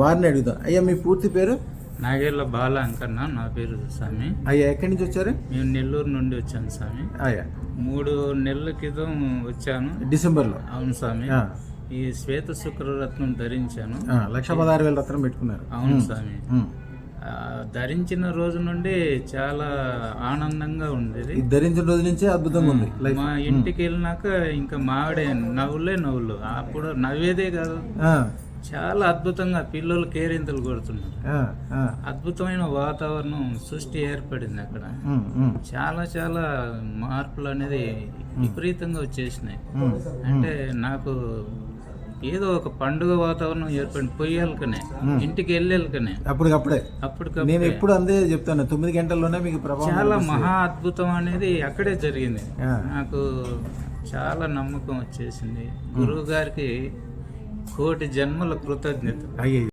వారిని అడుగుదాం. అయ్యా మీ పూర్తి పేరు? నాగేళ్ళ బాల అంకన్న నా పేరు స్వామి. అయ్యా ఎక్కడి నుంచి వచ్చారు? మేము నెల్లూరు నుండి వచ్చాను స్వామి. అయ్యా 3 నెలల క్రితం వచ్చాను. డిసెంబర్లో? అవును స్వామి. ఈ శ్వేత శుక్రరత్నం ధరించాను. 1,16,000 రత్నం పెట్టుకున్నారు? అవును స్వామి. ధరించిన రోజు నుండి చాలా ఆనందంగా ఉండేది. ధరించిన రోజు నుంచే అద్భుతంగా ఉంది. మా ఇంటికి వెళ్ళినాక ఇంకా మావిడే నవ్వులు అప్పుడు నవ్వేదే కాదు, చాలా అద్భుతంగా పిల్లలు కేరింతలు కొడుతున్నారు. అద్భుతమైన వాతావరణం సృష్టి ఏర్పడింది అక్కడ. చాలా చాలా మార్పులు అనేది విపరీతంగా వచ్చేసినాయి. అంటే నాకు ఏదో ఒక పండుగ వాతావరణం ఏర్పడింది. పొయ్యాలకనే ఇంటికి వెళ్ళేకనే అప్పటికప్పుడే. నేను ఎప్పుడు అందే చెప్తాను, 9 గంటల్లోనే మీకు ప్రభావం. చాలా మహా అద్భుతం అనేది అక్కడే జరిగింది. నాకు చాలా నమ్మకం వచ్చేసింది. గురువు గారికి 1,000,000 జన్మల కృతజ్ఞత.